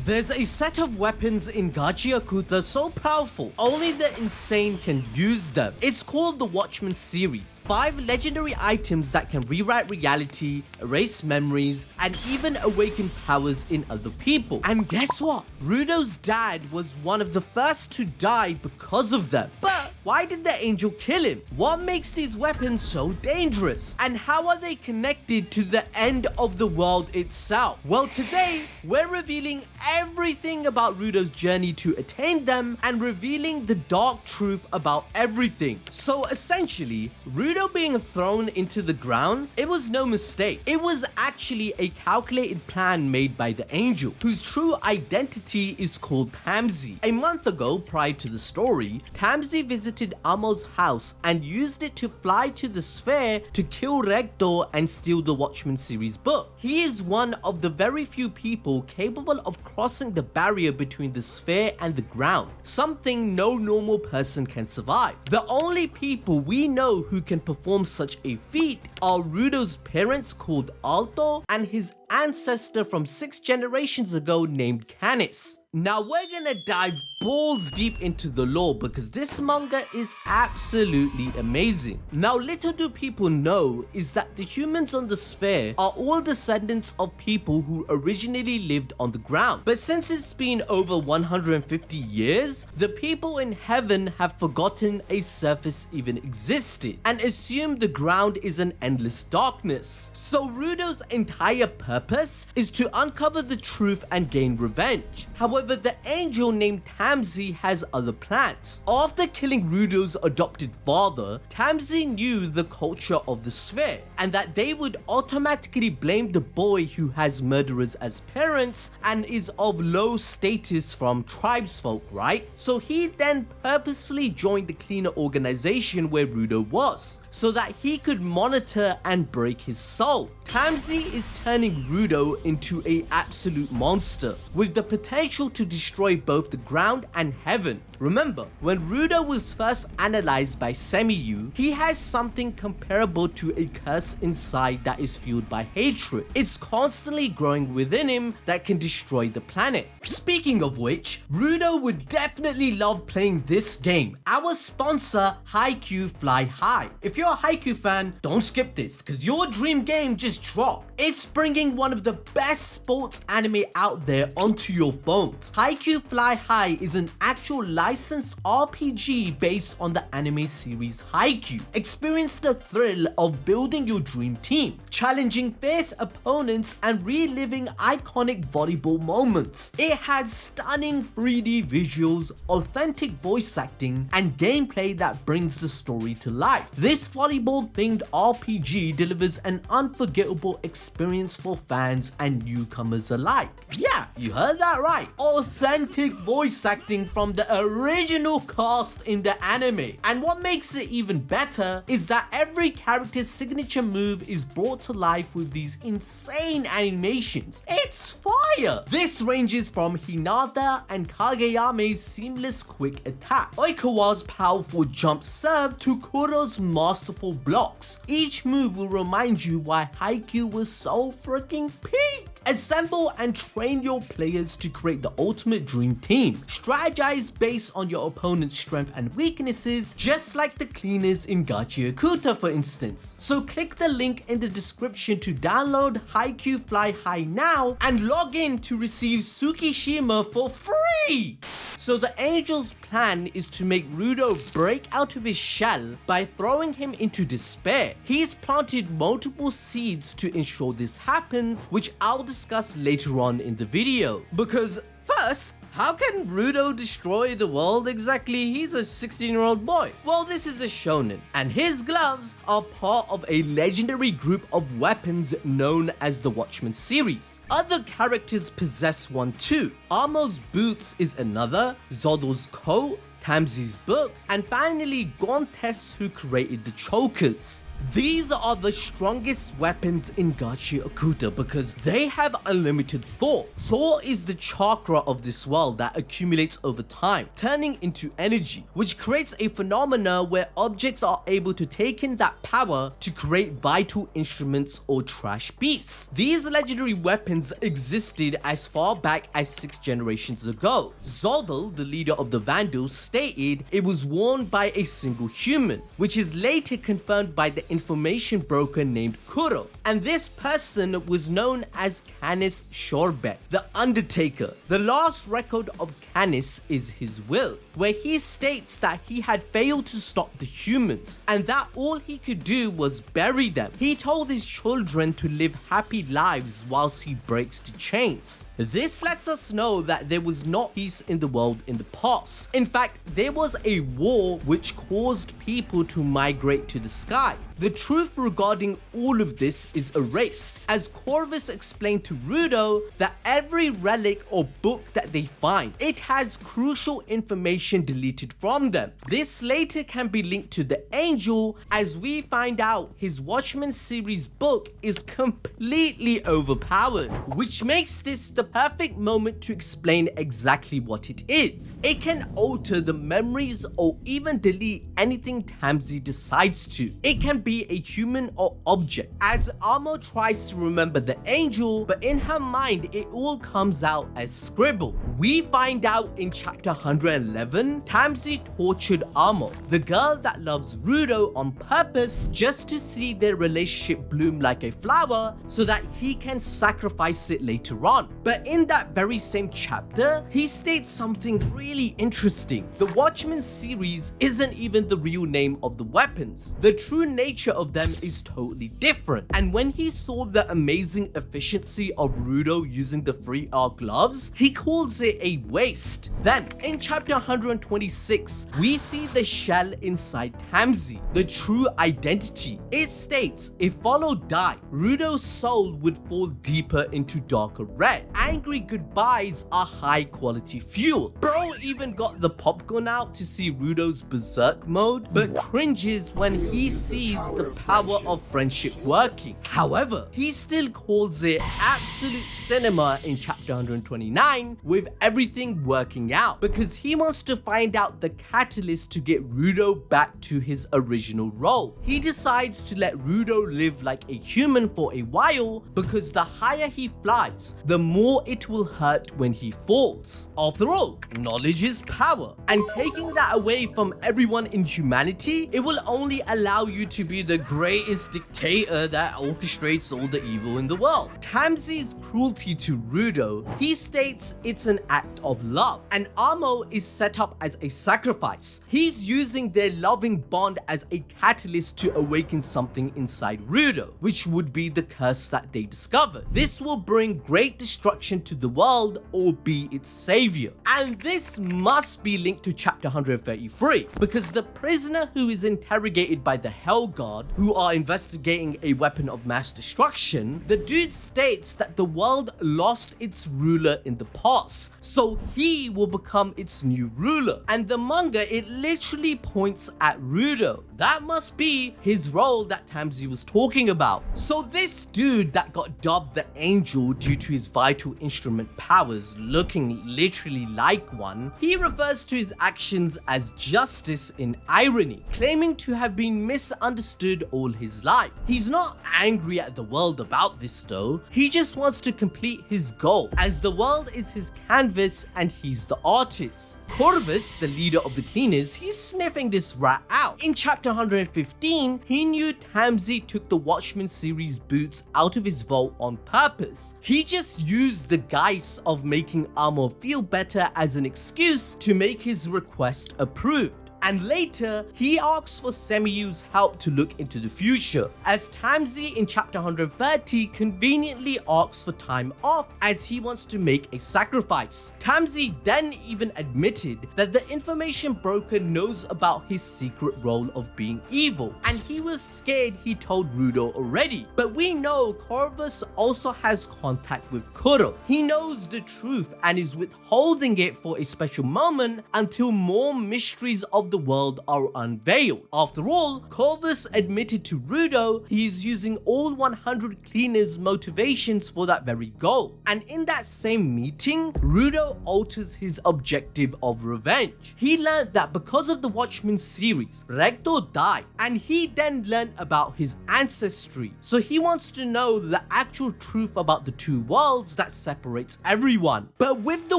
There's a set of weapons in Gachiakuta so powerful, only the insane can use them. It's called the Watchman Series. 5 legendary items that can rewrite reality, erase memories, and even awaken powers in other people. And guess what? Rudo's dad was one of the first to die because of them. But why did the angel kill him? What makes these weapons so dangerous? And how are they connected to the end of the world itself? Well, today we're revealing everything about Rudo's journey to attain them and revealing the dark truth about everything. So essentially, Rudo being thrown into the ground, it was no mistake. It was actually a calculated plan made by the angel, whose true identity is called Tamsy. A month ago, prior to the story, Tamsy visited Amo's house and used it to fly to the sphere to kill Rector and steal the Watchman Series book. He is one of the very few people capable of crossing the barrier between the sphere and the ground, something no normal person can survive. The only people we know who can perform such a feat are Rudo's parents called Alto and his ancestor from 6 generations ago named Caines. Now we're gonna dive balls deep into the lore because this manga is absolutely amazing. Now little do people know is that the humans on the sphere are all descendants of people who originally lived on the ground. But since it's been over 150 years, the people in heaven have forgotten a surface even existed and assume the ground is an endless darkness. So Rudo's entire purpose is to uncover the truth and gain revenge. However, the angel named Tamsy has other plans. After killing Rudo's adopted father, Tamsy knew the culture of the sphere and that they would automatically blame the boy who has murderers as parents and is of low status from tribesfolk, right? So he then purposely joined the cleaner organization where Rudo was, so that he could monitor and break his soul. Tamsy is turning Rudo into an absolute monster, with the potential to destroy both the ground and heaven. Remember, when Rudo was first analyzed by Semiyu, he has something comparable to a curse inside that is fueled by hatred. It's constantly growing within him that can destroy the planet. Speaking of which, Rudo would definitely love playing this game. Our sponsor, HAIKYU Fly High. If you're a HAIKYU fan, don't skip this because your dream game just dropped. It's bringing one of the best sports anime out there onto your phones. HAIKYU Fly High is an actual licensed RPG based on the anime series HAIKYU. Experience the thrill of building your dream team, challenging fierce opponents and reliving iconic volleyball moments. It has stunning 3D visuals, authentic voice acting, and gameplay that brings the story to life. This volleyball themed RPG delivers an unforgettable experience for fans and newcomers alike. Yeah, you heard that right. Authentic voice acting from the original cast in the anime. And what makes it even better is that every character's signature move is brought to life with these insane animations. It's fire! This ranges from Hinata and Kageyame's seamless quick attack, Oikawa's powerful jump serve to Kuro's masterful blocks. Each move will remind you why HAIKYU was so freaking peak. Assemble and train your players to create the ultimate dream team. Strategize based on your opponent's strength and weaknesses, just like the cleaners in Gachiakuta for instance. So click the link in the description to download HAIKYU Fly High now and log in to receive Tsukishima for free! So the angel's plan is to make Rudo break out of his shell by throwing him into despair. He's planted multiple seeds to ensure this happens, which I'll discuss later on in the video. Because first, how can Rudo destroy the world exactly? He's a 16-year-old boy. Well, this is a shonen, and his gloves are part of a legendary group of weapons known as the Watchman Series. Other characters possess one too. Amo's boots is another, Zodyl's coat, Tamsy's book, and finally Gountess, who created the chokers. These are the strongest weapons in Gachiakuta because they have unlimited thought. Thought is the chakra of this world that accumulates over time, turning into energy, which creates a phenomena where objects are able to take in that power to create vital instruments or trash beasts. These legendary weapons existed as far back as 6 generations ago. Zodyl, the leader of the Vandals, stated it was worn by a single human, which is later confirmed by the information broker named Kuro, and this person was known as Caines Surebrec, the Undertaker. The last record of Caines is his will, where he states that he had failed to stop the humans and that all he could do was bury them. He told his children to live happy lives whilst he breaks the chains. This lets us know that there was not peace in the world in the past. In fact, there was a war which caused people to migrate to the sky. The truth regarding all of this is erased, as Corvus explained to Rudo that every relic or book that they find, it has crucial information deleted from them. This later can be linked to the Angel, as we find out his Watchman Series book is completely overpowered, which makes this the perfect moment to explain exactly what it is. It can alter the memories or even delete anything Tamsy decides to. It can be a human or object, as Amo tries to remember the Angel, but in her mind it all comes out as scribble. We find out in chapter 111, Tamsy tortured Amo, the girl that loves Rudo, on purpose just to see their relationship bloom like a flower so that he can sacrifice it later on. But in that very same chapter, he states something really interesting. The Watchman Series isn't even the real name of the weapons. The true nature of them is totally different. And when he saw the amazing efficiency of Rudo using the FLYHIGH gloves, he calls it a waste. Then in chapter 126, we see the shell inside Tamsy, the true identity. It states if Follow died, Rudo's soul would fall deeper into darker red. Angry goodbyes are high quality fuel. Bro even got the popcorn out to see Rudo's berserk mode, but cringes when he sees the power of friendship working. However, he still calls it absolute cinema in chapter 129 with everything working out, because he wants to find out the catalyst to get Rudo back to his original role. He decides to let Rudo live like a human for a while, because the higher he flies, the more it will hurt when he falls. After all, knowledge is power, and taking that away from everyone in humanity, it will only allow you to be the greatest dictator that orchestrates all the evil in the world. Tamsy's cruelty to Rudo, he states it's an act of love, and Amo is set up as a sacrifice. He's using their loving bond as a catalyst to awaken something inside Rudo, which would be the curse that they discovered. This will bring great destruction to the world or be its savior. And this must be linked to chapter 133, because the prisoner who is interrogated by the Hell Guard, who are investigating a weapon of mass destruction, the dude states that the world lost its ruler in the past, so he will become its new ruler. And the manga, it literally points at Rudo. That must be his role that Tamsy was talking about. So this dude that got dubbed the Angel due to his vital instrument powers looking literally like one, he refers to his actions as justice in irony, claiming to have been misunderstood all his life. He's not angry at the world about this though, he just wants to complete his goal, as the world is his canvas and he's the artist. Corvus, the leader of the cleaners, he's sniffing this rat out. In chapter 115, he knew Tamsy took the Watchman Series boots out of his vault on purpose. He just used the guise of making Amo feel better as an excuse to make his request approved. And later, he asks for Semiyu's help to look into the future, as Tamsy in chapter 130 conveniently asks for time off as he wants to make a sacrifice. Tamsy then even admitted that the information broker knows about his secret role of being evil, and he was scared he told Rudo already. But we know Corvus also has contact with Kuro. He knows the truth and is withholding it for a special moment until more mysteries of of the world are unveiled. After all, Corvus admitted to Rudo he is using all 100 cleaners' motivations for that very goal. And in that same meeting, Rudo alters his objective of revenge. He learned that because of the Watchman series, Rector died, and he then learned about his ancestry. So he wants to know the actual truth about the two worlds that separates everyone. But with the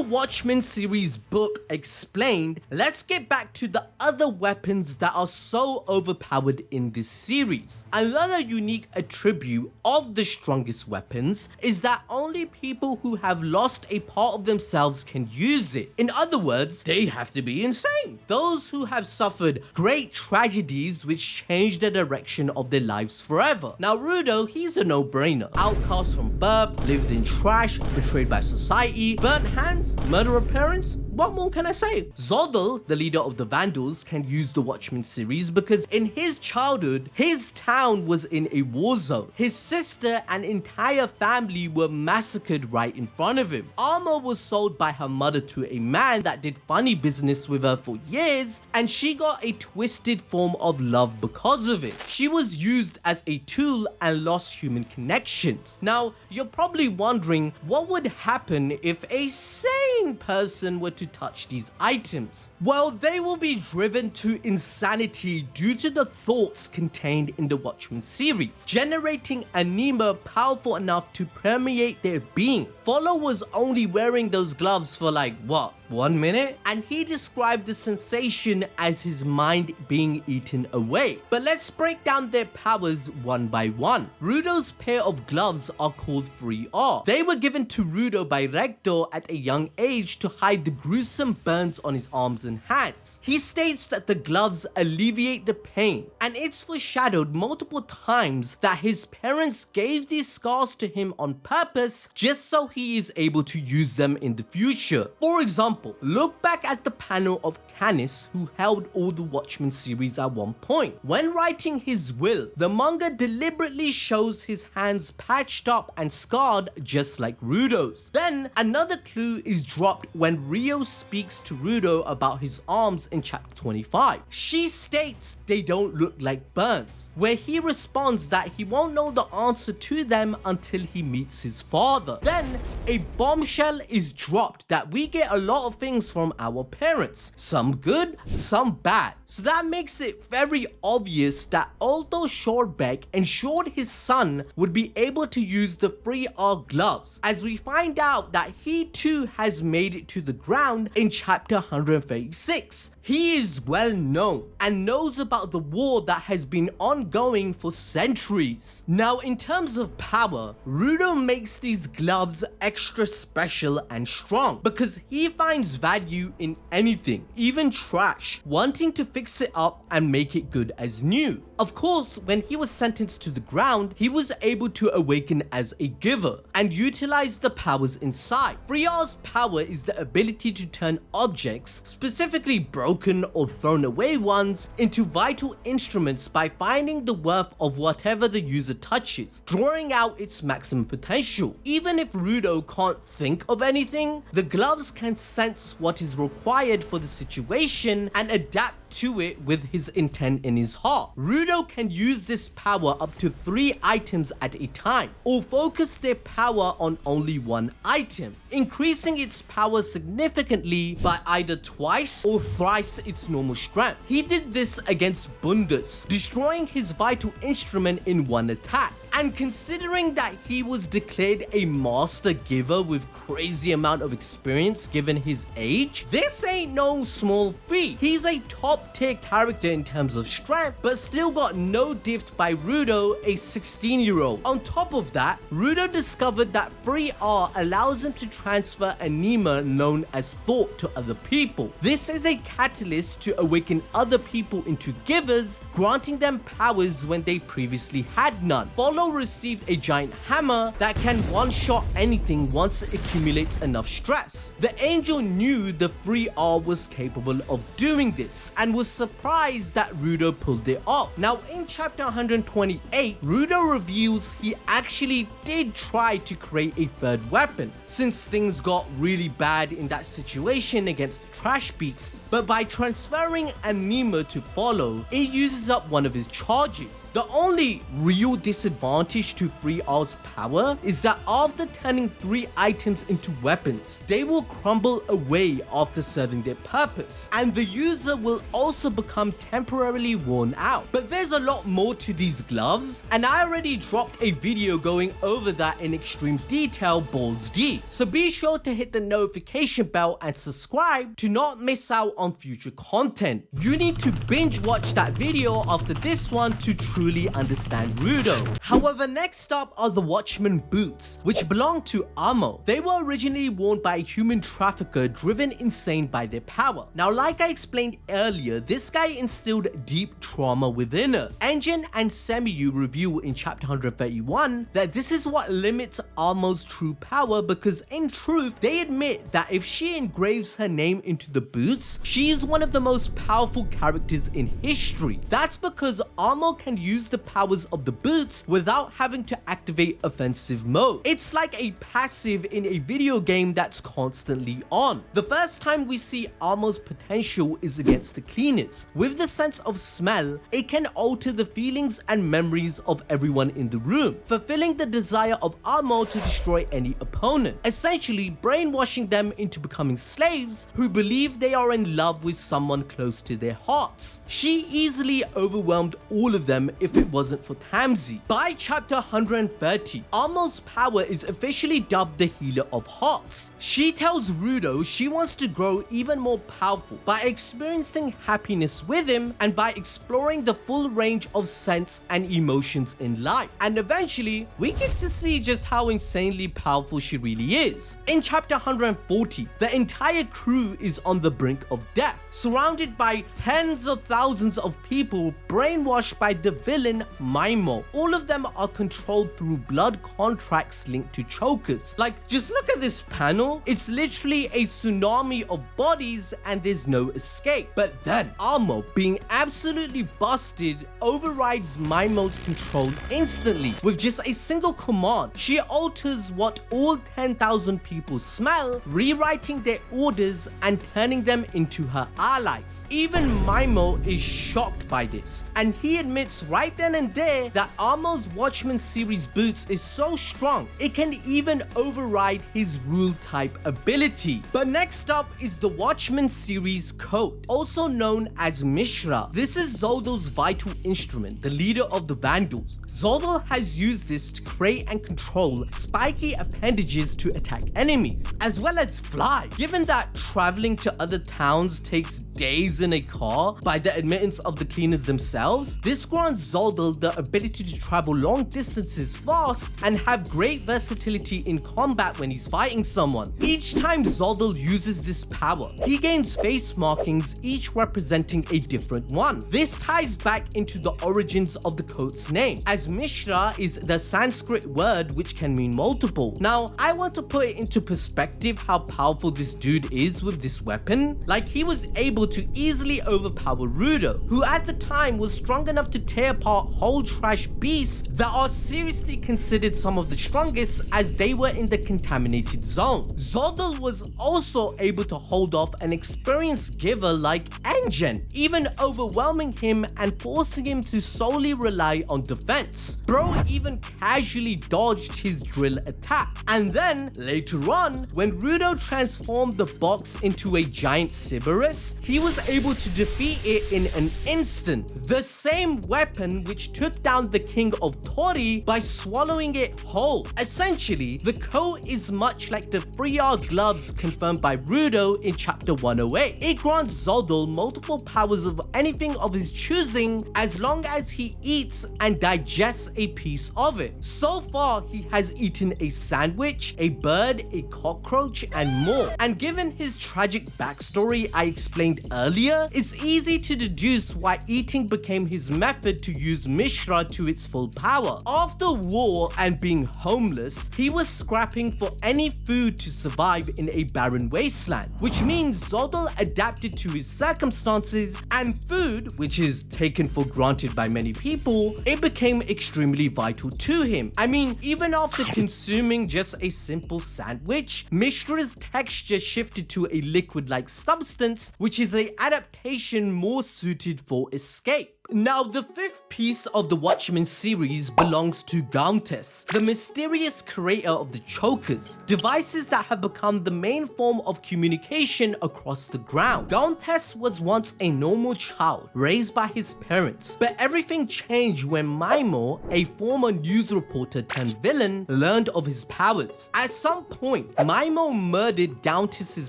Watchman series book explained, let's get back to the other weapons that are so overpowered in this series. Another unique attribute of the strongest weapons is that only people who have lost a part of themselves can use it. In other words, they have to be insane. Those who have suffered great tragedies which change the direction of their lives forever. Now Rudo, he's a no-brainer. Outcast from birth, lives in trash, betrayed by society, burnt hands, murderer parents. What more can I say? Zodyl, the leader of the Vandals, can use the Watchman series because in his childhood, his town was in a war zone. His sister and entire family were massacred right in front of him. Armor was sold by her mother to a man that did funny business with her for years, and she got a twisted form of love because of it. She was used as a tool and lost human connections. Now, you're probably wondering what would happen if a sane person were to touch these items. Well, they will be driven to insanity due to the thoughts contained in the Watchman series, generating anima powerful enough to permeate their being. Follow was only wearing those gloves for like, what, 1 minute? And he described the sensation as his mind being eaten away. But let's break down their powers one by one. Rudo's pair of gloves are called 3R. They were given to Rudo by Rector at a young age to hide the gruesome burns on his arms and hands. He states that the gloves alleviate the pain, and it's foreshadowed multiple times that his parents gave these scars to him on purpose just so he is able to use them in the future. For example, look back at the panel of Caines, who held all the Watchman series at one point. When writing his will, the manga deliberately shows his hands patched up and scarred just like Rudo's. Then another clue is dropped when Rio speaks to Rudo about his arms in chapter 25. She states they don't look like burns, where he responds that he won't know the answer to them until he meets his father. Then a bombshell is dropped that we get a lot of things from our parents, some good, some bad. So that makes it very obvious that although Surebrec ensured his son would be able to use the 3R gloves, as we find out that he too has made it to the ground in chapter 136. He is well known and knows about the war that has been ongoing for centuries. Now, in terms of power, Rudo makes these gloves extra special and strong because he finds value in anything, even trash, wanting to fix it up and make it good as new. Of course, when he was sentenced to the ground, he was able to awaken as a giver and utilize the powers inside. 3R's power is the ability to turn objects, specifically broken or thrown away ones, into vital instruments by finding the worth of whatever the user touches, drawing out its maximum potential. Even if Rudo can't think of anything, the gloves can sense what is required for the situation and adapt to it with his intent in his heart. Rudo can use this power up to 3 items at a time, or focus their power on only one item, increasing its power significantly by either twice or thrice its normal strength. He did this against Gountess, destroying his vital instrument in one attack. And considering that he was declared a master giver with crazy amount of experience given his age, this ain't no small feat. He's a top tier character in terms of strength, but still got no diff by Rudo, a 16-year-old. On top of that, Rudo discovered that 3R allows him to transfer anima known as thought to other people. This is a catalyst to awaken other people into givers, granting them powers when they previously had none. Follow Zodyl received a giant hammer that can one-shot anything once it accumulates enough stress. The angel knew the 3R was capable of doing this and was surprised that Rudo pulled it off. Now in chapter 128, Rudo reveals he actually did try to create a third weapon since things got really bad in that situation against the trash beasts, but by transferring Anima to follow, it uses up one of his charges. The only real disadvantage to 3R's power is that after turning 3 items into weapons, they will crumble away after serving their purpose, and the user will also become temporarily worn out. But there's a lot more to these gloves, and I already dropped a video going over that in extreme detail balls deep, so be sure to hit the notification bell and subscribe to not miss out on future content. You need to binge watch that video after this one to truly understand Rudo. However, next up are the Watchman boots, which belong to Amo. They were originally worn by a human trafficker driven insane by their power. Now, like I explained earlier, this guy instilled deep trauma within her. Engine and Semiyu reveal in chapter 131 that this is what limits Amo's true power, because in truth, they admit that if she engraves her name into the boots, she is one of the most powerful characters in history. That's because Amo can use the powers of the boots without having to activate offensive mode. It's like a passive in a video game that's constantly on. The first time we see Amo's potential is against the cleaners. With the sense of smell, it can alter the feelings and memories of everyone in the room, fulfilling the desire of Amo to destroy any opponent, essentially brainwashing them into becoming slaves who believe they are in love with someone close to their hearts. She easily overwhelmed all of them if it wasn't for Tamsy. By chapter 130, Amo's power is officially dubbed the Healer of Hearts. She tells Rudo she wants to grow even more powerful by experiencing happiness with him and by exploring the full range of sense and emotions in life. And eventually, we get to see just how insanely powerful she really is. In chapter 140, the entire crew is on the brink of death, surrounded by tens of thousands of people brainwashed by the villain Maimo. All of them are controlled through blood contracts linked to chokers. Like, just look at this panel. It's literally a tsunami of bodies and there's no escape. But then Amo, being absolutely busted, overrides Maimo's control instantly with just a single command. She alters what all 10,000 people smell, rewriting their orders and turning them into her allies. Even Maimo is shocked by this, and he admits right then and there that Amo's Watchman Series boots is so strong it can even override his rule type ability. But next up is the Watchman Series coat, also known as Mishra. This is Zodyl's vital instrument, the leader of the Vandals. Zodyl has used this to create and control spiky appendages to attack enemies, as well as fly. Given that traveling to other towns takes days in a car by the admittance of the cleaners themselves, this grants Zodyl the ability to travel long distances fast and have great versatility in combat when he's fighting someone. Each time Zodyl uses this power, he gains face markings, each representing a different one. This ties back into the origins of the coat's name, as Mishra is the Sanskrit word which can mean multiple. Now, I want to put it into perspective how powerful this dude is with this weapon. Like, he was able to easily overpower Rudo, who at the time was strong enough to tear apart whole trash beasts that are seriously considered some of the strongest as they were in the contaminated zone. Zodyl was also able to hold off an experienced giver like Engine, even overwhelming him and forcing him to solely rely on defense. Bro even casually dodged his drill attack. And then later on, when Rudo transformed the box into a giant Cerberus, he was able to defeat it in an instant. The same weapon which took down the king of Tori by swallowing it whole. Essentially, the coat is much like the 3R gloves confirmed by Rudo in chapter 108. It grants Zodyl multiple powers of anything of his choosing as long as he eats and digests a piece of it. So far, he has eaten a sandwich, a bird, a cockroach, and more. And given his tragic backstory I explained earlier, it's easy to deduce why eating became his method to use Mishra to its full power. power. After war and being homeless, he was scrapping for any food to survive in a barren wasteland, which means Zodyl adapted to his circumstances, and food, which is taken for granted by many people, it became extremely vital to him. I mean, even after consuming just a simple sandwich, Mishra's texture shifted to a liquid-like substance, which is an adaptation more suited for escape. Now, the fifth piece of the Watchman series belongs to Gountess, the mysterious creator of the chokers, devices that have become the main form of communication across the ground. Gountess was once a normal child, raised by his parents, but everything changed when Maimo, a former news reporter turned villain, learned of his powers. At some point, Maimo murdered Gountess's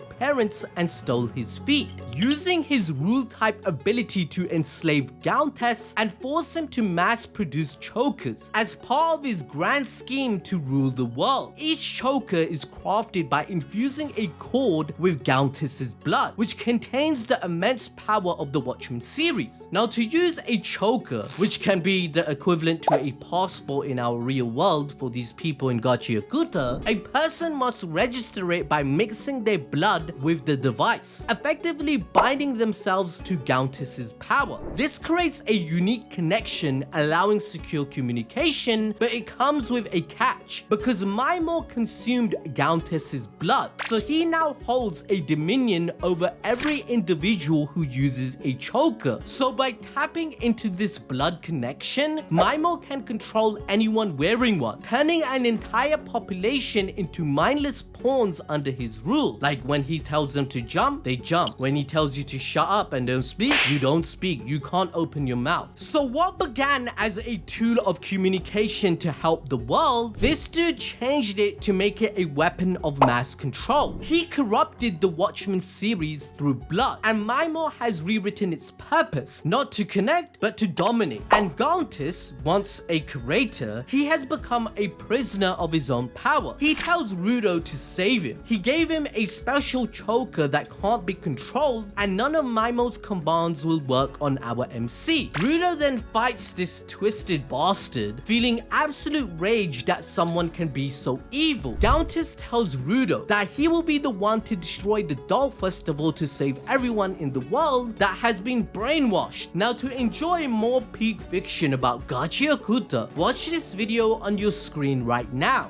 parents and stole his feet, using his rule-type ability to enslave Gountess and force him to mass-produce chokers as part of his grand scheme to rule the world. Each choker is crafted by infusing a cord with Gountess's blood, which contains the immense power of the Watchman series. Now, to use a choker, which can be the equivalent to a passport in our real world for these people in Gachiakuta, a person must register it by mixing their blood with the device, effectively binding themselves to Gountess's power. This creates a unique connection allowing secure communication, but it comes with a catch because Maimo consumed Gountess's blood, so he now holds a dominion over every individual who uses a choker. So by tapping into this blood connection, Maimo can control anyone wearing one, turning an entire population into mindless pawns under his rule. Like when he tells them to jump, they jump. When he tells you to shut up and don't speak, you don't speak. You can't open your mouth. So what began as a tool of communication to help the world, this dude changed it to make it a weapon of mass control. He corrupted the Watchman series through blood, and Maimo has rewritten its purpose, not to connect, but to dominate. And Gountess, once a curator, he has become a prisoner of his own power. He tells Rudo to save him. He gave him a special choker that can't be controlled, and none of Maimo's commands will work on our MC. Rudo then fights this twisted bastard, feeling absolute rage that someone can be so evil. Gountess tells Rudo that he will be the one to destroy the doll festival to save everyone in the world that has been brainwashed. Now, to enjoy more peak fiction about Gachiakuta, watch this video on your screen right now.